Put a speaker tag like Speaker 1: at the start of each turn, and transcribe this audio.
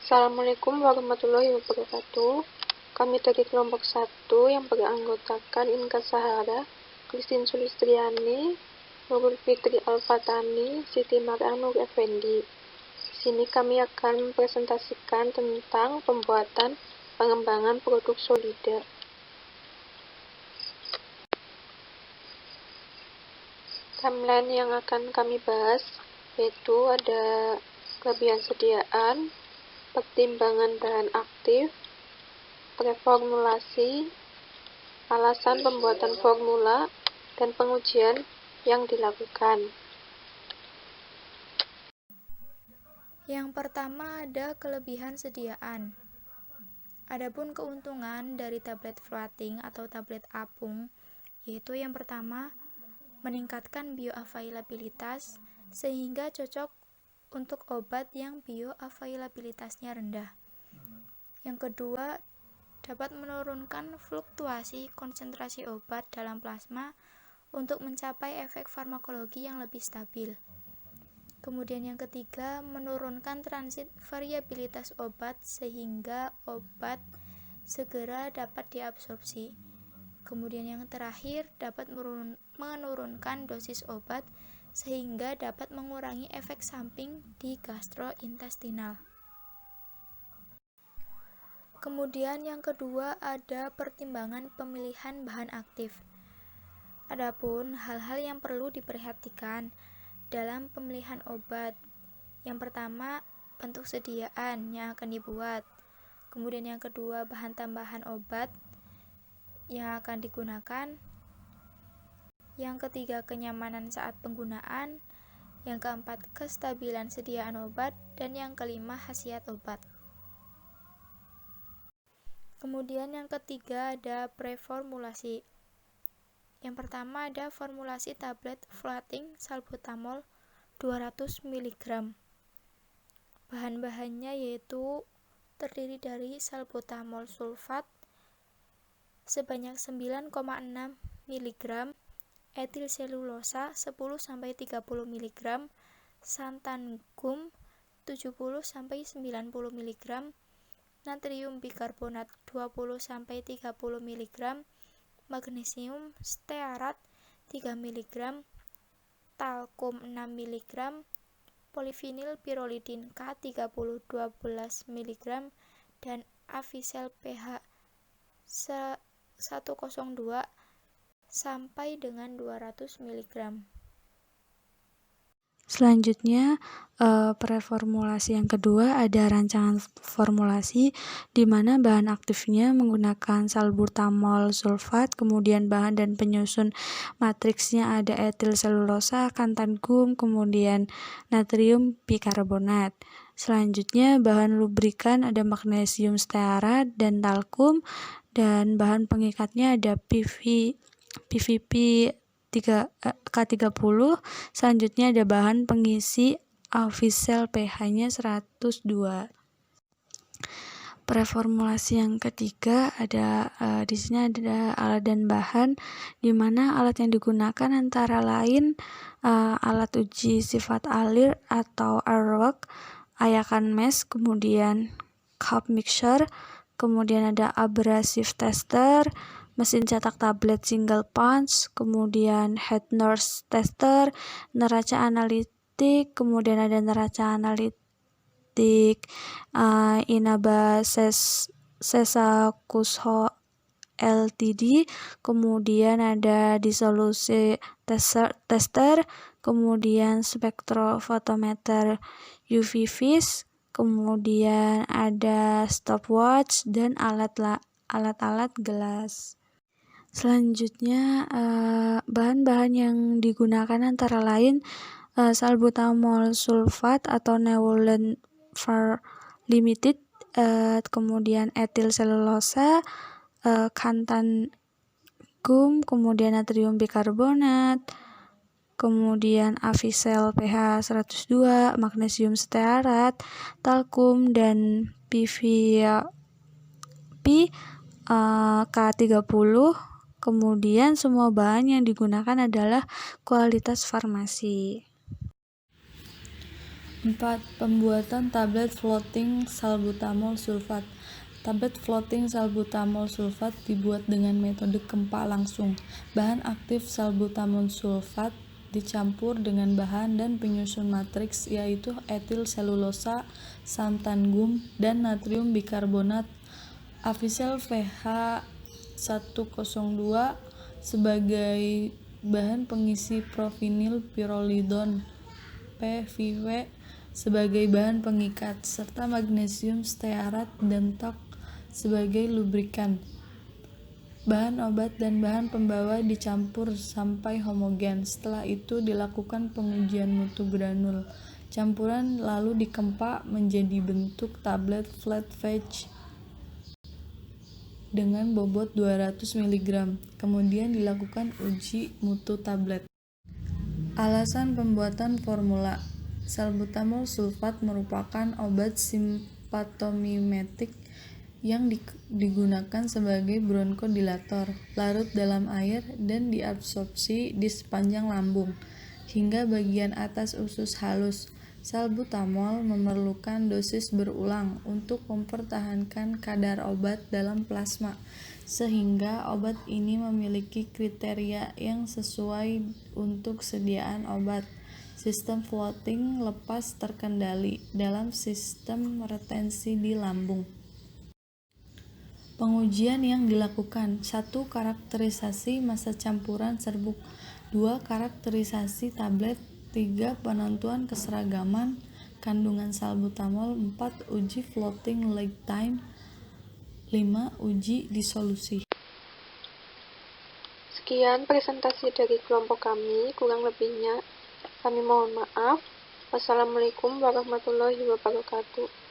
Speaker 1: Assalamualaikum warahmatullahi wabarakatuh. Kami dari kelompok 1 yang beranggotakan Inka Sahara, Christine Sulistriani, Nurul Fitri Al-Fatani, Siti Mar'ah Nur Effendi. Di sini kami akan mempresentasikan tentang pembuatan pengembangan produk solider. Timeline yang akan kami bahas yaitu ada kelebihan sediaan, pertimbangan bahan aktif, preformulasi, alasan pembuatan formula, dan pengujian yang dilakukan.
Speaker 2: Yang pertama ada kelebihan sediaan. Adapun keuntungan dari tablet floating atau tablet apung, yaitu yang pertama meningkatkan bioavailabilitas sehingga cocok untuk obat yang bioavailabilitasnya rendah. Yang kedua, dapat menurunkan fluktuasi konsentrasi obat dalam plasma untuk mencapai efek farmakologi yang lebih stabil. Kemudian yang ketiga, menurunkan transit variabilitas obat sehingga obat segera dapat diabsorpsi. Kemudian yang terakhir, dapat menurunkan dosis obat sehingga dapat mengurangi efek samping di gastrointestinal. Kemudian yang kedua ada pertimbangan pemilihan bahan aktif. Adapun hal-hal yang perlu diperhatikan dalam pemilihan obat. Yang pertama, bentuk sediaan yang akan dibuat. Kemudian yang kedua, bahan tambahan obat yang akan digunakan. Yang ketiga, kenyamanan saat penggunaan. Yang keempat, kestabilan sediaan obat. Dan yang kelima, khasiat obat. Kemudian yang ketiga ada preformulasi. Yang pertama ada formulasi tablet floating salbutamol 200 mg. Bahan-bahannya yaitu terdiri dari salbutamol sulfat sebanyak 9,6 mg, etil selulosa 10-30 mg, santan gum 70-90 mg, natrium bikarbonat 20-30 mg, magnesium stearat 3 mg, talkum 6 mg, polivinil pirolidin K 30 12 mg, dan Avisel pH 102 sampai dengan 200 mg.
Speaker 3: Selanjutnya, preformulasi yang kedua ada rancangan formulasi di mana bahan aktifnya menggunakan salbutamol sulfat, kemudian bahan dan penyusun matriksnya ada etil selulosa, kantan gum, kemudian natrium bikarbonat. Selanjutnya, bahan lubrikan ada magnesium stearat dan talkum, dan bahan pengikatnya ada PVP K30. Selanjutnya ada bahan pengisi Avisel pH-nya 102. Preformulasi yang ketiga ada di sini ada alat dan bahan, di mana alat yang digunakan antara lain alat uji sifat alir atau airwork, ayakan mesh, kemudian cup mixer, kemudian ada abrasive tester, mesin cetak tablet single punch, kemudian head nurse tester, neraca analitik, kemudian ada neraca analitik Inaba Sesakusho Ltd, kemudian ada disolusi tester, kemudian spektrofotometer UV vis, kemudian ada stopwatch dan alat-alat gelas. Selanjutnya, bahan-bahan yang digunakan antara lain salbutamol sulfat atau Neuland Far Limited, kemudian etil selulosa, kantan gum, kemudian natrium bikarbonat, kemudian Avisel pH 102, magnesium stearat, talkum, dan PVP K30. Kemudian semua bahan yang digunakan adalah kualitas farmasi. 4. Pembuatan tablet floating salbutamol sulfat. Tablet floating salbutamol sulfat dibuat dengan metode kempa langsung. Bahan aktif salbutamol sulfat dicampur dengan bahan dan penyusun matriks yaitu etil selulosa, santan gum, dan natrium bikarbonat. Avisel VH102 sebagai bahan pengisi, provinil pirolidon PVW sebagai bahan pengikat, serta magnesium stearat dan talc sebagai lubrikan. Bahan obat dan bahan pembawa dicampur sampai homogen. Setelah itu dilakukan pengujian mutu granul. Campuran lalu dikempa menjadi bentuk tablet flat fudge dengan bobot 200 mg. Kemudian dilakukan uji mutu tablet. Alasan pembuatan formula. Salbutamol sulfat merupakan obat simpatomimetik yang digunakan sebagai bronkodilator, larut dalam air dan diabsorpsi di sepanjang lambung hingga bagian atas usus halus. Salbutamol memerlukan dosis berulang untuk mempertahankan kadar obat dalam plasma, sehingga obat ini memiliki kriteria yang sesuai untuk sediaan obat. Sistem floating lepas terkendali dalam sistem retensi di lambung. Pengujian yang dilakukan. 1. Karakterisasi massa campuran serbuk. 2. Karakterisasi tablet. 3. Penentuan keseragaman kandungan salbutamol. 4. Uji floating lag time. 5. Uji disolusi.
Speaker 1: Sekian presentasi dari kelompok kami, kurang lebihnya kami mohon maaf. Wassalamualaikum warahmatullahi wabarakatuh.